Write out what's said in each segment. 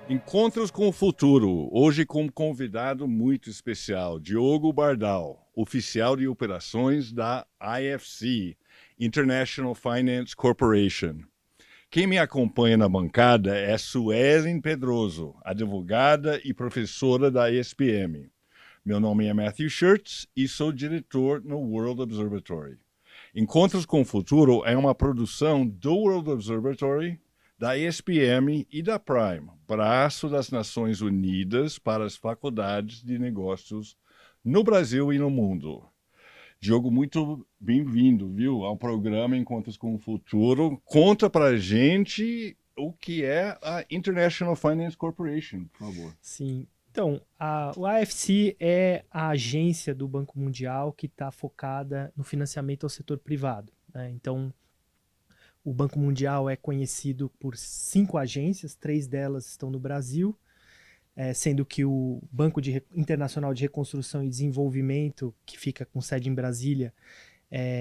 Encontros com o Futuro, hoje com um convidado muito especial, Diogo Bardal, oficial de operações da IFC, International Finance Corporation. Quem me acompanha na bancada é Suelen Pedroso, advogada e professora da ESPM. Meu nome é Matthew Schertz e sou diretor no World Observatory. Encontros com o Futuro é uma produção do World Observatory, da ESPM e da Prime, braço das Nações Unidas para as faculdades de negócios no Brasil e no mundo. Diogo, muito bem-vindo, viu, ao programa Encontros com o Futuro. Conta pra gente o que é a International Finance Corporation, por favor. Sim. Então, o AFC é a agência do Banco Mundial que está focada no financiamento ao setor privado, né? Então, o Banco Mundial é conhecido por 5 agências, 3 delas estão no Brasil, sendo que o Banco Internacional de Reconstrução e Desenvolvimento, que fica com sede em Brasília,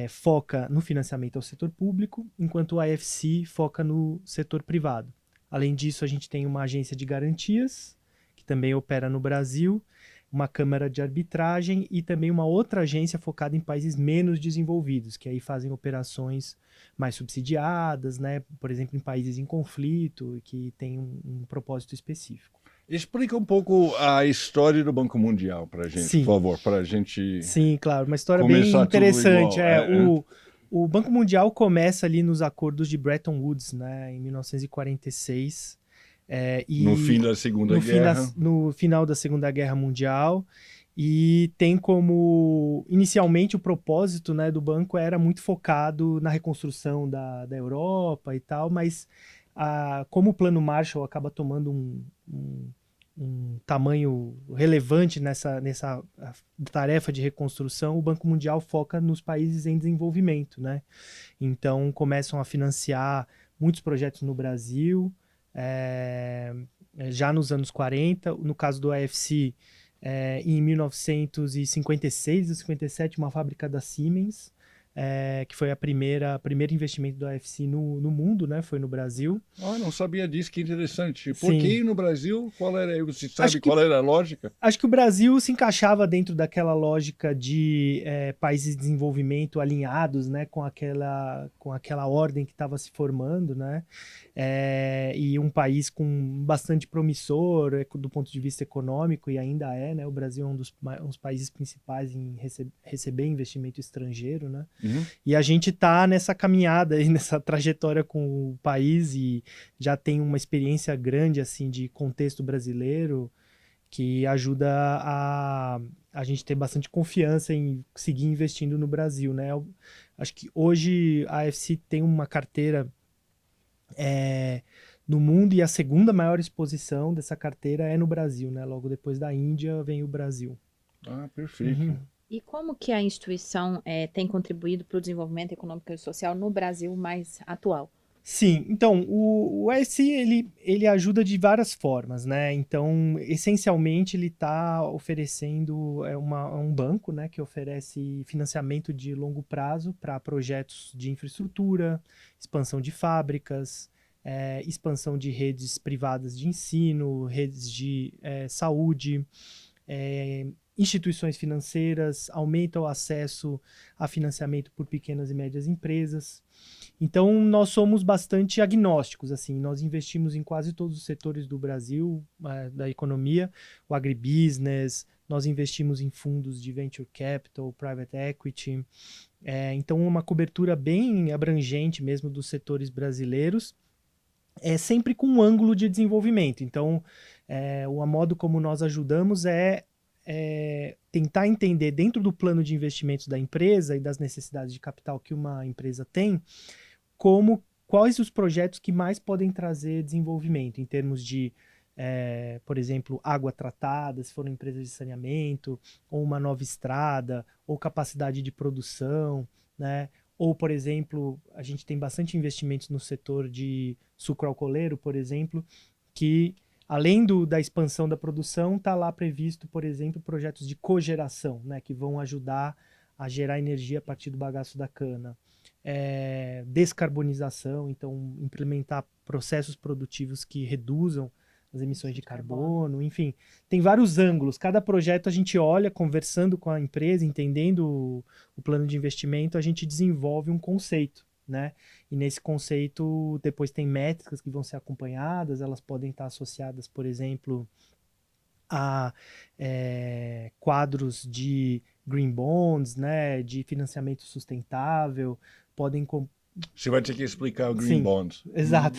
foca no financiamento ao setor público, enquanto o AFC foca no setor privado. Além disso, a gente tem uma agência de garantias, que também opera no Brasil, uma câmara de arbitragem e também uma outra agência focada em países menos desenvolvidos, que aí fazem operações mais subsidiadas, né? Por exemplo, em países em conflito, que tem um propósito específico. Explica um pouco a história do Banco Mundial para a gente, por Sim, favor, para a gente sim, claro. Uma história bem começar tudo interessante. igual. O Banco Mundial começa ali nos acordos de Bretton Woods, né, em 1946. No fim E da Segunda Guerra. no final da Segunda Guerra Mundial, e tem como, inicialmente, o propósito, né, do banco era muito focado na reconstrução da Europa e tal, mas como o Plano Marshall acaba tomando um tamanho relevante nessa tarefa de reconstrução, o Banco Mundial foca nos países em desenvolvimento, né? Então começam a financiar muitos projetos no Brasil, já nos anos 40, no caso do AFC, em 1956 ou 57, uma fábrica da Siemens, que foi primeiro investimento do AFC no mundo, né? Foi no Brasil. Não sabia disso, que interessante. Por Sim. que no Brasil? Você sabe Acho que qual era a lógica? Acho que o Brasil se encaixava dentro daquela lógica de países de desenvolvimento alinhados, né, com aquela ordem que estava se formando, né, e um país com bastante promissor do ponto de vista econômico, e ainda é, né, o Brasil é um dos países principais em receber investimento estrangeiro, né, e a gente está nessa caminhada, aí, nessa trajetória com o país, e já tem uma experiência grande, assim, de contexto brasileiro, que ajuda a gente ter bastante confiança em seguir investindo no Brasil, né? Acho que hoje a AFC tem uma carteira no mundo, e a segunda maior exposição dessa carteira é no Brasil, né? Logo depois da Índia vem o Brasil. Perfeito. E como que a instituição tem contribuído para o desenvolvimento econômico e social no Brasil mais atual? Sim, então, o AFC, ele ajuda de várias formas, né? Então, essencialmente, ele está oferecendo um banco, né, que oferece financiamento de longo prazo para projetos de infraestrutura, expansão de fábricas, expansão de redes privadas de ensino, redes de saúde, instituições financeiras, aumenta o acesso a financiamento por pequenas e médias empresas. Então, nós somos bastante agnósticos, assim, nós investimos em quase todos os setores do Brasil, da economia, o agribusiness, nós investimos em fundos de venture capital, private equity, então uma cobertura bem abrangente mesmo dos setores brasileiros, sempre com um ângulo de desenvolvimento. Então, o modo como nós ajudamos é tentar entender dentro do plano de investimentos da empresa e das necessidades de capital que uma empresa tem, quais os projetos que mais podem trazer desenvolvimento em termos de, por exemplo, água tratada, se for uma empresa de saneamento, ou uma nova estrada, ou capacidade de produção, né? Ou, por exemplo, a gente tem bastante investimentos no setor de sucro alcooleiro, por exemplo, que além da expansão da produção, está lá previsto, por exemplo, projetos de cogeração, né, que vão ajudar a gerar energia a partir do bagaço da cana. Descarbonização, então implementar processos produtivos que reduzam as emissões de carbono, enfim, tem vários ângulos. Cada projeto a gente olha, conversando com a empresa, entendendo o plano de investimento, a gente desenvolve um conceito, né? E nesse conceito, depois tem métricas que vão ser acompanhadas, elas podem estar associadas, por exemplo, a quadros de green bonds, né? De financiamento sustentável, podem Você vai ter que explicar o Green Sim, Bond. exato.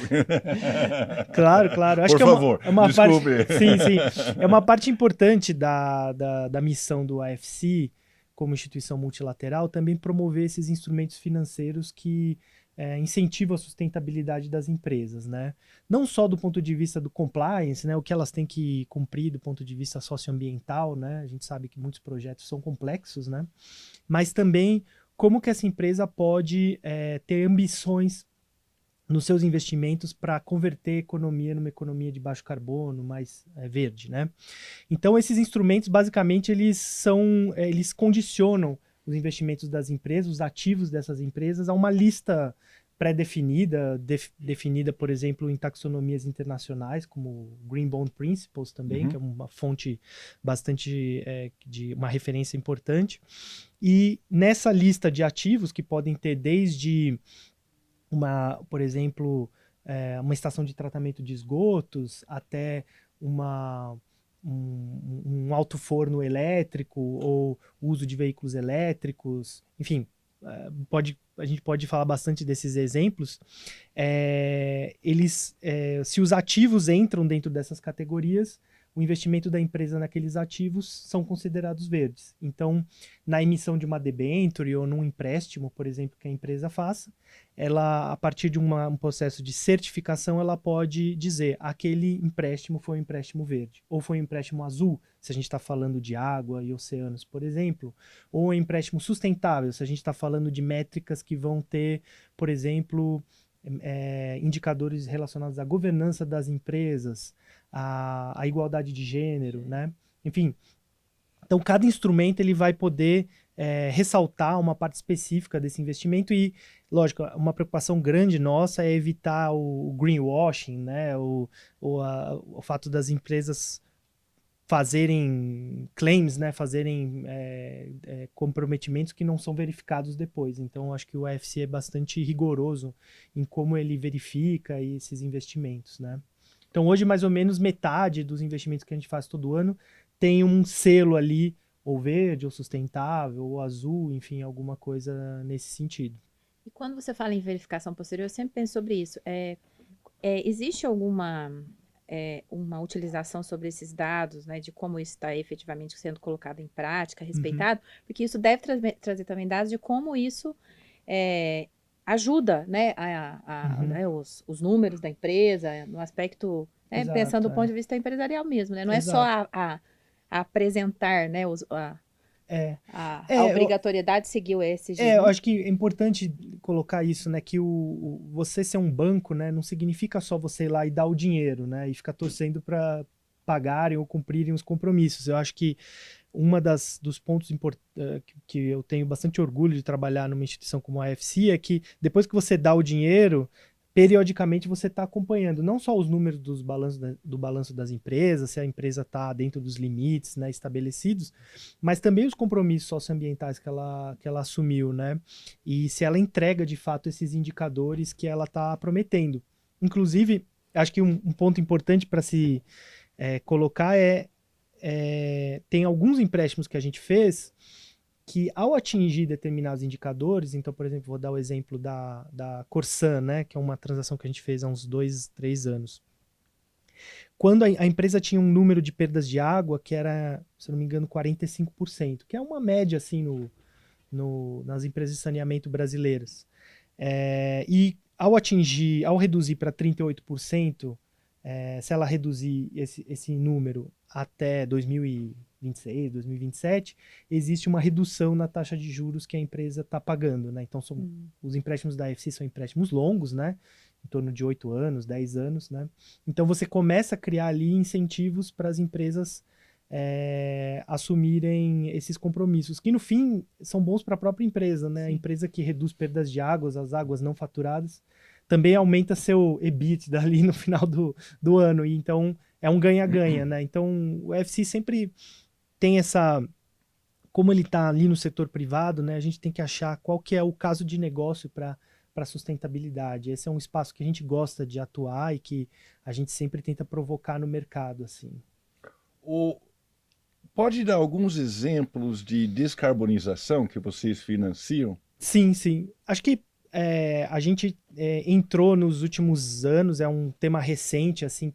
Claro, claro. Acho Por que favor, é uma desculpe. parte, sim, sim. É uma parte importante da missão do AFC, como instituição multilateral, também promover esses instrumentos financeiros que incentivam a sustentabilidade das empresas, né? Não só do ponto de vista do compliance, né? O que elas têm que cumprir do ponto de vista socioambiental, né? A gente sabe que muitos projetos são complexos, né? Mas também como que essa empresa pode ter ambições nos seus investimentos para converter a economia numa economia de baixo carbono, mais verde, né? Então, esses instrumentos, basicamente, eles condicionam os investimentos das empresas, os ativos dessas empresas, a uma lista pré-definida, definida, por exemplo, em taxonomias internacionais, como Green Bond Principles também, que é uma fonte bastante, de uma referência importante. E nessa lista de ativos, que podem ter desde por exemplo, uma estação de tratamento de esgotos, até um alto forno elétrico ou uso de veículos elétricos, enfim, a gente pode falar bastante desses exemplos. Se os ativos entram dentro dessas categorias, o investimento da empresa naqueles ativos são considerados verdes. Então, na emissão de uma debênture ou num empréstimo, por exemplo, que a empresa faça, ela, a partir de um processo de certificação, ela pode dizer aquele empréstimo foi um empréstimo verde, ou foi um empréstimo azul, se a gente está falando de água e oceanos, por exemplo, ou um empréstimo sustentável, se a gente está falando de métricas que vão ter, por exemplo, indicadores relacionados à governança das empresas, à igualdade de gênero, né? Enfim, então cada instrumento ele vai poder ressaltar uma parte específica desse investimento e, lógico, uma preocupação grande nossa é evitar o greenwashing, né? O fato das empresas fazerem claims, né? Fazerem comprometimentos que não são verificados depois. Então, acho que o AFC é bastante rigoroso em como ele verifica esses investimentos, né? Então, hoje, mais ou menos metade dos investimentos que a gente faz todo ano tem um selo ali, ou verde, ou sustentável, ou azul, enfim, alguma coisa nesse sentido. E quando você fala em verificação posterior, eu sempre penso sobre isso. Existe alguma uma utilização sobre esses dados, né, de como isso está efetivamente sendo colocado em prática, respeitado? Porque isso deve trazer também dados de como isso ajuda, né, né, os números da empresa, no aspecto, né, Exato, pensando do ponto de vista empresarial mesmo, né? Não Exato. é só a apresentar, né, a obrigatoriedade de seguir o ESG. Eu acho que é importante colocar isso, né, que você ser um banco, né, não significa só você ir lá e dar o dinheiro, né, e ficar torcendo para pagarem ou cumprirem os compromissos. Eu acho que dos pontos que eu tenho bastante orgulho de trabalhar numa instituição como a AFC é que depois que você dá o dinheiro, periodicamente você está acompanhando não só os números do balanço das empresas, se a empresa está dentro dos limites, né, estabelecidos, mas também os compromissos socioambientais que ela assumiu, né? E se ela entrega de fato esses indicadores que ela está prometendo. Inclusive, acho que um ponto importante para se colocar tem alguns empréstimos que a gente fez que ao atingir determinados indicadores, então, por exemplo, vou dar o exemplo da Corsan, né, que é uma transação que a gente fez há uns 2, 3 anos. Quando a empresa tinha um número de perdas de água que era, se não me engano, 45%, que é uma média assim nas empresas de saneamento brasileiras. E ao reduzir para 38%, se ela reduzir esse número até 2026, 2027, existe uma redução na taxa de juros que a empresa está pagando, né? Então, os empréstimos da AFC são empréstimos longos, né? Em torno de 8 anos, 10 anos, né? Então, você começa a criar ali incentivos para as empresas assumirem esses compromissos, que no fim são bons para a própria empresa, né? A empresa que reduz perdas de águas, as águas não faturadas, também aumenta seu EBITDA ali no final do ano. E então, é um ganha-ganha, né? Então, o FC sempre tem essa... Como ele está ali no setor privado, né? A gente tem que achar qual que é o caso de negócio para sustentabilidade. Esse é um espaço que a gente gosta de atuar e que a gente sempre tenta provocar no mercado, assim. Pode dar alguns exemplos de descarbonização que vocês financiam? Sim, sim. Acho que a gente entrou nos últimos anos, é um tema recente, assim,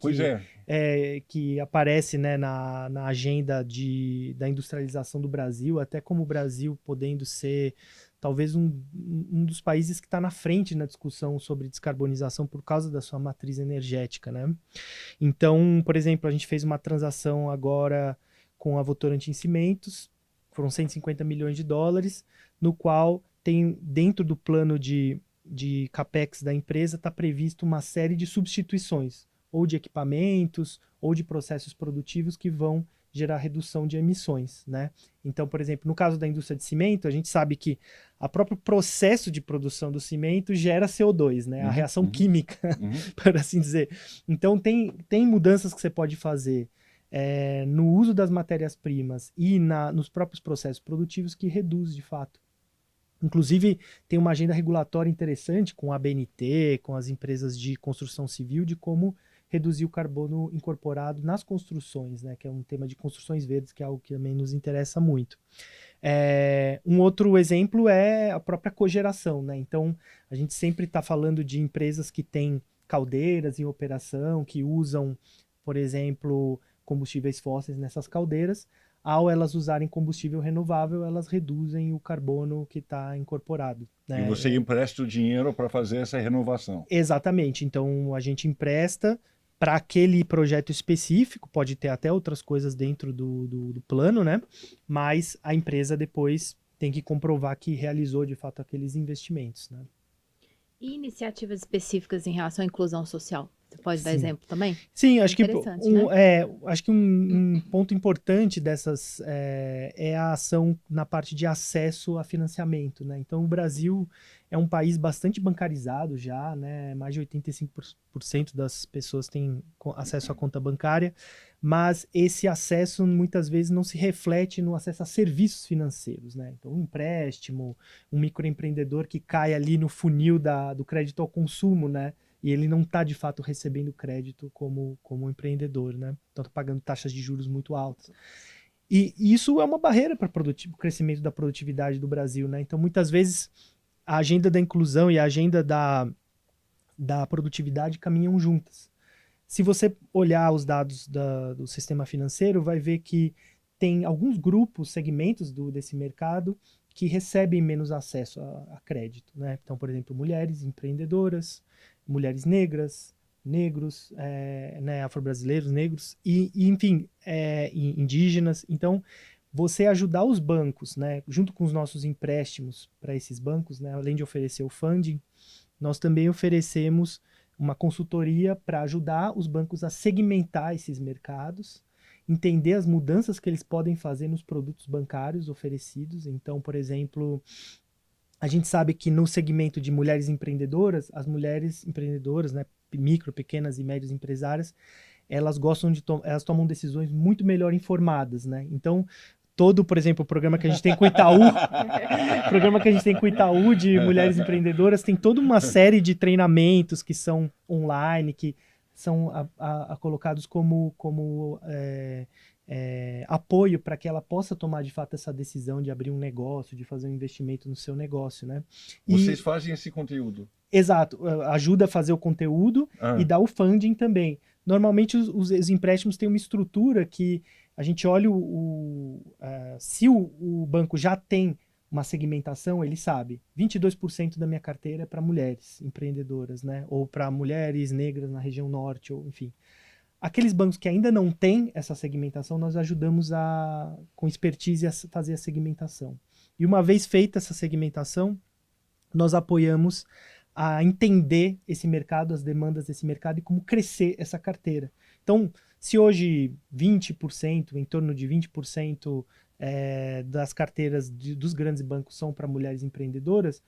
que aparece, né, na agenda da industrialização do Brasil, até como o Brasil podendo ser talvez um dos países que está na frente na discussão sobre descarbonização por causa da sua matriz energética, né? Então, por exemplo, a gente fez uma transação agora com a Votorantim Cimentos, foram 150 milhões de dólares, no qual tem dentro do plano de CAPEX da empresa está previsto uma série de substituições, ou de equipamentos, ou de processos produtivos que vão gerar redução de emissões, né? Então, por exemplo, no caso da indústria de cimento, a gente sabe que o próprio processo de produção do cimento gera CO2, né? A reação química, por assim dizer. Então, tem mudanças que você pode fazer no uso das matérias-primas e nos próprios processos produtivos que reduz, de fato. Inclusive, tem uma agenda regulatória interessante com a ABNT, com as empresas de construção civil, de como reduzir o carbono incorporado nas construções, né, que é um tema de construções verdes, que é algo que também nos interessa muito. Um outro exemplo é a própria cogeração, né? Então, a gente sempre está falando de empresas que têm caldeiras em operação, que usam, por exemplo, combustíveis fósseis nessas caldeiras. Ao elas usarem combustível renovável, elas reduzem o carbono que está incorporado, né? E você empresta o dinheiro para fazer essa renovação. Exatamente. Então, a gente empresta para aquele projeto específico, pode ter até outras coisas dentro do plano, né? Mas a empresa depois tem que comprovar que realizou, de fato, aqueles investimentos, né? E iniciativas específicas em relação à inclusão social? Você pode dar exemplo também? Sim, acho que, né? acho que um ponto importante dessas é a ação na parte de acesso a financiamento, né? Então, o Brasil é um país bastante bancarizado já, né? Mais de 85% das pessoas têm acesso à conta bancária, mas esse acesso muitas vezes não se reflete no acesso a serviços financeiros, né? Então, um empréstimo, um microempreendedor que cai ali no funil do crédito ao consumo, né? E ele não está, de fato, recebendo crédito como empreendedor, né? Então, está pagando taxas de juros muito altas. E isso é uma barreira para o crescimento da produtividade do Brasil, né? Então, muitas vezes, a agenda da inclusão e a agenda da produtividade caminham juntas. Se você olhar os dados do sistema financeiro, vai ver que tem alguns grupos, segmentos desse mercado que recebem menos acesso a crédito, né? Então, por exemplo, mulheres empreendedoras, mulheres negras, negros, né, afro-brasileiros, negros, enfim, indígenas. Então, você ajudar os bancos, né, junto com os nossos empréstimos para esses bancos, né, além de oferecer o funding, nós também oferecemos uma consultoria para ajudar os bancos a segmentar esses mercados, entender as mudanças que eles podem fazer nos produtos bancários oferecidos. Então, por exemplo, a gente sabe que no segmento de mulheres empreendedoras, as mulheres empreendedoras, né, micro, pequenas e médias empresárias, elas gostam elas tomam decisões muito melhor informadas, né? Então, por exemplo, o programa que a gente tem com o Itaú, de mulheres empreendedoras, tem toda uma série de treinamentos que são online, que são colocados como apoio para que ela possa tomar de fato essa decisão de abrir um negócio, de fazer um investimento no seu negócio, né? Vocês fazem esse conteúdo? Exato, ajuda a fazer o conteúdo e dá o funding também. Normalmente os empréstimos têm uma estrutura que a gente olha se o banco já tem uma segmentação, ele sabe, 22% da minha carteira é para mulheres empreendedoras, né? Ou para mulheres negras na região norte, ou enfim. Aqueles bancos que ainda não têm essa segmentação, nós ajudamos com expertise a fazer a segmentação. E uma vez feita essa segmentação, nós apoiamos a entender esse mercado, as demandas desse mercado e como crescer essa carteira. Então, se hoje 20%, em torno de 20% das carteiras dos grandes bancos são para mulheres empreendedoras,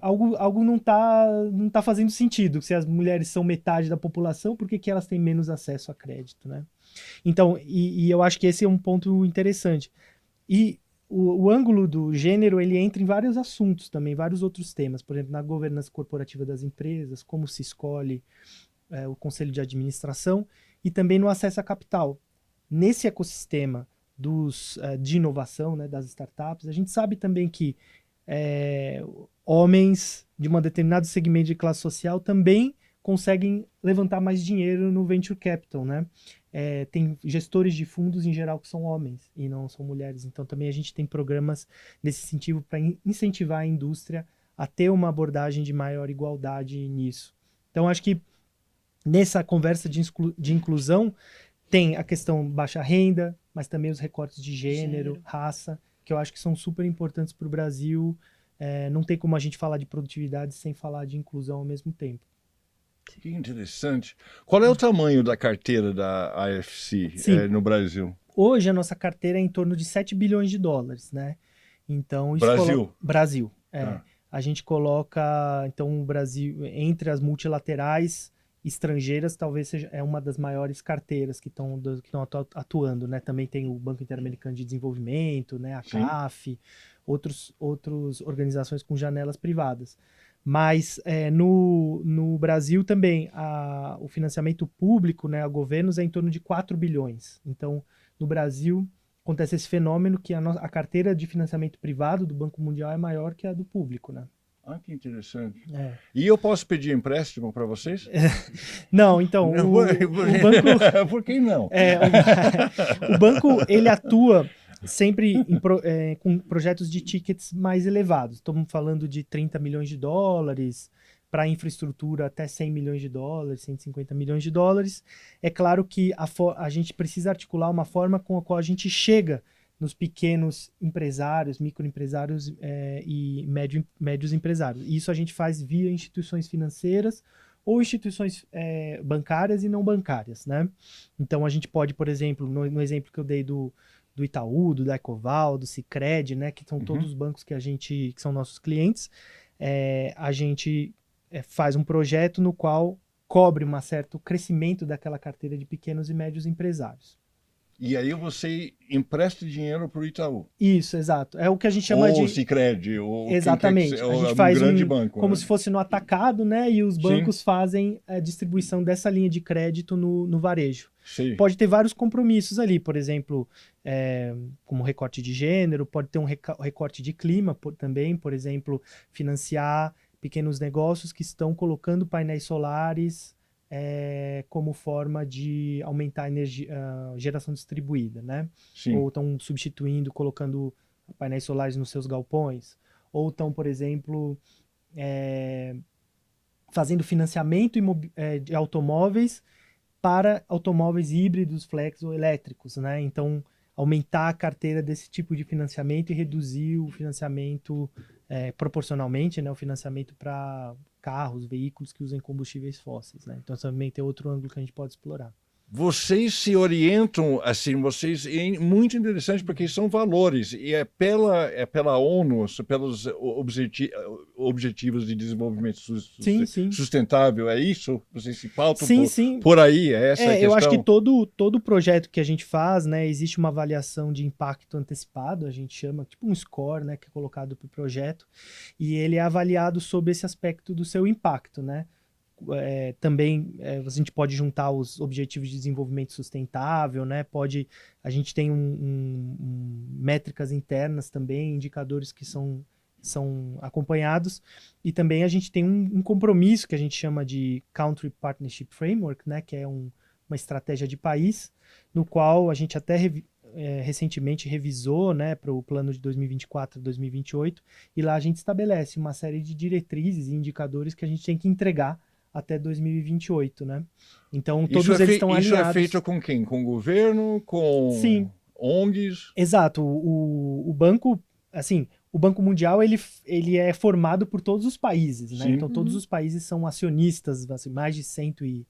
algo não tá fazendo sentido. Se as mulheres são metade da população, por que que elas têm menos acesso a crédito, né? Então, e eu acho que esse é um ponto interessante. E o ângulo do gênero, ele entra em vários assuntos também, vários outros temas. Por exemplo, na governança corporativa das empresas, como se escolhe o conselho de administração, e também no acesso a capital. Nesse ecossistema de inovação, né, das startups, a gente sabe também que homens de um determinado segmento de classe social também conseguem levantar mais dinheiro no venture capital, né? Tem gestores de fundos em geral que são homens e não são mulheres. Então também a gente tem programas nesse sentido para incentivar a indústria a ter uma abordagem de maior igualdade nisso. Então acho que nessa conversa de inclusão tem a questão baixa renda, mas também os recortes de gênero, raça, que eu acho que são super importantes para o Brasil. Não tem como a gente falar de produtividade sem falar de inclusão ao mesmo tempo. Que interessante. Qual é o tamanho da carteira da AFC no Brasil? Hoje a nossa carteira é em torno de 7 bilhões de dólares, né? Então, isso Brasil. A gente coloca, então, o Brasil, entre as multilaterais estrangeiras, talvez seja uma das maiores carteiras que estão atuando, né? Também tem o Banco Interamericano de Desenvolvimento, né? A CAF, outras organizações com janelas privadas. Mas no Brasil também, o financiamento público, né, a governos é em torno de 4 bilhões. Então, no Brasil, acontece esse fenômeno que a carteira de financiamento privado do Banco Mundial é maior que a do público, né? Ah, que interessante. E eu posso pedir empréstimo para vocês? Não, então, o banco... Por que não? O banco, ele atua sempre com projetos de tickets mais elevados. Estamos falando de 30 milhões de dólares, para infraestrutura até 100 milhões de dólares, 150 milhões de dólares. É claro que a gente precisa articular uma forma com a qual a gente chega nos pequenos empresários, microempresários e médios empresários. E isso a gente faz via instituições financeiras ou instituições bancárias e não bancárias, né? Então a gente pode, por exemplo, no exemplo que eu dei do Itaú, do Ecoval, do Sicredi, né, que são todos os bancos que são nossos clientes, a gente faz um projeto no qual cobre um certo crescimento daquela carteira de pequenos e médios empresários. E aí você empresta dinheiro para o Itaú. Isso, exato. É o que a gente chama de... Ou Sicredi, ou... Exatamente. A gente faz grande banco, como né? se fosse no atacado, né? E os bancos fazem a distribuição dessa linha de crédito no varejo. Sim. Pode ter vários compromissos ali, por exemplo, como recorte de gênero, pode ter um recorte de clima também, por exemplo, financiar pequenos negócios que estão colocando painéis solares como forma de aumentar a geração distribuída, né? Sim. Ou estão substituindo, colocando painéis solares nos seus galpões, ou estão, por exemplo, fazendo financiamento de automóveis para automóveis híbridos, flex ou elétricos, né? Então, aumentar a carteira desse tipo de financiamento e reduzir o financiamento proporcionalmente, né? O financiamento para carros, veículos que usem combustíveis fósseis, né? Então, também tem outro ângulo que a gente pode explorar. Vocês se orientam, assim, é muito interessante porque são valores, e é pela ONU, pelos Objetivos de Desenvolvimento Sustentável, é isso? Vocês se pautam por aí, é essa a questão? Eu acho que todo projeto que a gente faz, né, existe uma avaliação de impacto antecipado, a gente chama, tipo um score, né, que é colocado para o projeto, e ele é avaliado sobre esse aspecto do seu impacto, né? Também a gente pode juntar os objetivos de desenvolvimento sustentável, né? A gente tem métricas internas também, indicadores que são acompanhados, e também a gente tem um compromisso que a gente chama de Country Partnership Framework, né? Que é uma estratégia de país, no qual a gente até recentemente revisou, né, para o plano de 2024 a 2028, e lá a gente estabelece uma série de diretrizes e indicadores que a gente tem que entregar até 2028, né? Então, todos eles estão alinhados. Isso é feito com quem? Com o governo? Com ONGs? Exato. O banco, assim, o Banco Mundial, ele é formado por todos os países, né? Então, todos os países são acionistas, assim, mais de 100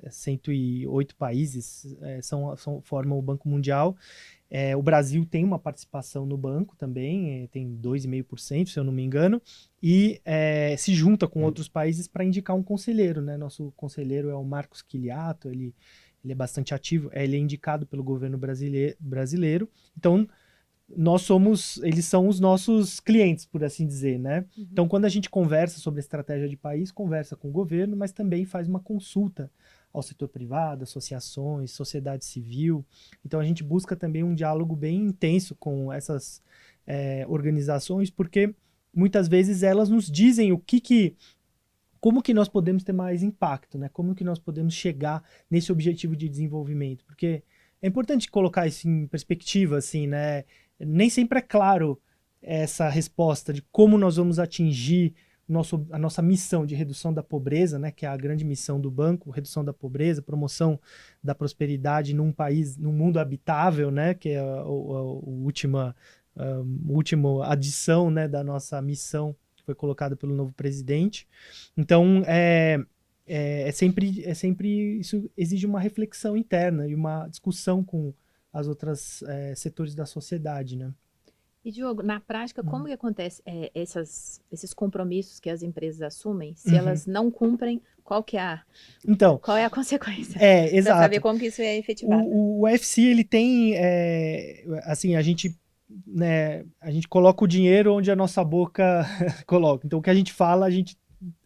108 países formam o Banco Mundial. O Brasil tem uma participação no banco também, tem 2,5%, se eu não me engano, e se junta com outros países para indicar um conselheiro, né? Nosso conselheiro é o Marcos Quiliato, ele é bastante ativo, ele é indicado pelo governo brasileiro. Então, eles são os nossos clientes, por assim dizer, né? Uhum. Então, quando a gente conversa sobre a estratégia de país, conversa com o governo, mas também faz uma consulta ao setor privado, associações, sociedade civil. Então, a gente busca também um diálogo bem intenso com essas organizações, porque muitas vezes elas nos dizem como que nós podemos ter mais impacto, né? Como que nós podemos chegar nesse objetivo de desenvolvimento, porque é importante colocar isso em perspectiva, assim, né? Nem sempre é claro essa resposta de como nós vamos atingir a nossa missão de redução da pobreza, né, que é a grande missão do banco, redução da pobreza, promoção da prosperidade num mundo habitável, né, que é a última adição, né, da nossa missão que foi colocada pelo novo presidente. Então, sempre isso exige uma reflexão interna e uma discussão com as outras setores da sociedade, né? E, Diogo, na prática, como que acontece esses compromissos que as empresas assumem? Se elas não cumprem, qual é a consequência? Exato. Para saber como que isso é efetivado. O UFC, ele tem, assim, a gente coloca o dinheiro onde a nossa boca coloca. Então, o que a gente fala, a gente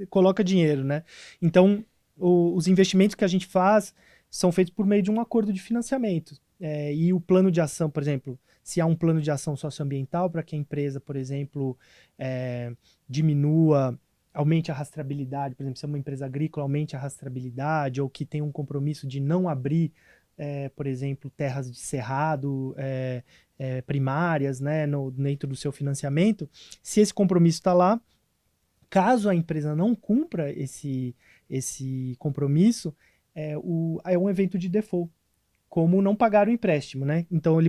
coloca dinheiro, né? Então, os investimentos que a gente faz são feitos por meio de um acordo de financiamento. E o plano de ação, por exemplo, se há um plano de ação socioambiental para que a empresa, por exemplo, aumente a rastreabilidade, por exemplo, se é uma empresa agrícola, aumente a rastreabilidade, ou que tem um compromisso de não abrir, por exemplo, terras de cerrado primárias, né, dentro do seu financiamento, se esse compromisso está lá, caso a empresa não cumpra esse compromisso, é um evento de default, como não pagar o empréstimo, né? Então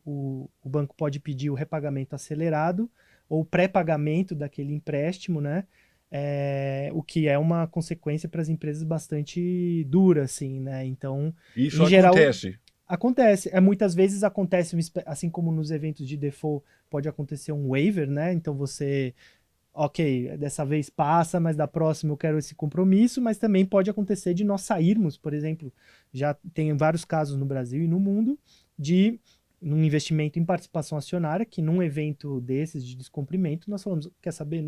o banco pode pedir o repagamento acelerado ou pré-pagamento daquele empréstimo, né? O que é uma consequência para as empresas bastante dura, assim, né? Então, isso em geral, acontece. Acontece. Muitas vezes acontece, assim como nos eventos de default, pode acontecer um waiver, né? Então ok, dessa vez passa, mas da próxima eu quero esse compromisso, mas também pode acontecer de nós sairmos, por exemplo, já tem vários casos no Brasil e no mundo, num investimento em participação acionária, que num evento desses de descumprimento, nós falamos, quer saber,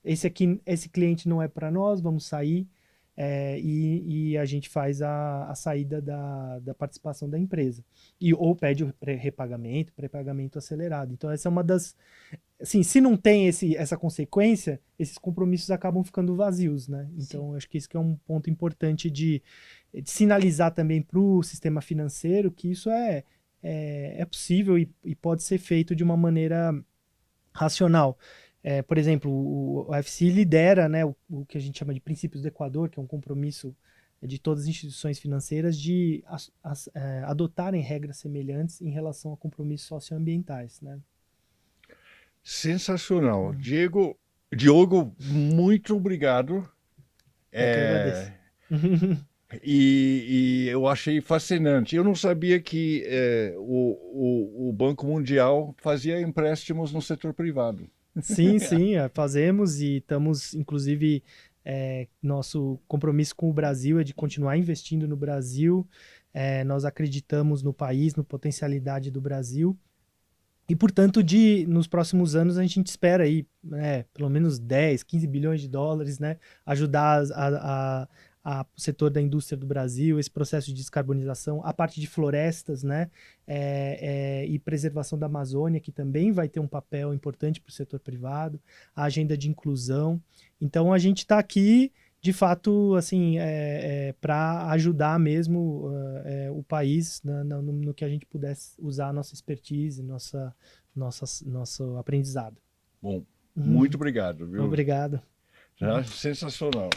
esse cliente não é para nós, vamos sair, e a gente faz a saída da participação da empresa. Ou pede o pré-pagamento acelerado. Então essa é uma das... Assim, se não tem essa consequência, esses compromissos acabam ficando vazios, né? Então, acho que isso que é um ponto importante de sinalizar também para o sistema financeiro que isso é possível e pode ser feito de uma maneira racional. Por exemplo, o UFC lidera, né, o que a gente chama de princípios do Equador, que é um compromisso de todas as instituições financeiras de adotarem regras semelhantes em relação a compromissos socioambientais, né? Sensacional. Diogo, muito obrigado. Eu que agradeço. E eu achei fascinante. Eu não sabia que o Banco Mundial fazia empréstimos no setor privado. Sim, fazemos e estamos, inclusive, nosso compromisso com o Brasil é de continuar investindo no Brasil. Nós acreditamos no país, na potencialidade do Brasil. E, portanto, nos próximos anos, a gente espera aí, pelo menos 10, 15 bilhões de dólares, né, ajudar o setor da indústria do Brasil, esse processo de descarbonização, a parte de florestas, né, e preservação da Amazônia, que também vai ter um papel importante para o setor privado, a agenda de inclusão. Então, a gente está aqui, de fato, assim, para ajudar mesmo o país no que a gente pudesse usar a nossa expertise, nosso aprendizado. Bom, muito obrigado. Viu? Obrigado. Sensacional.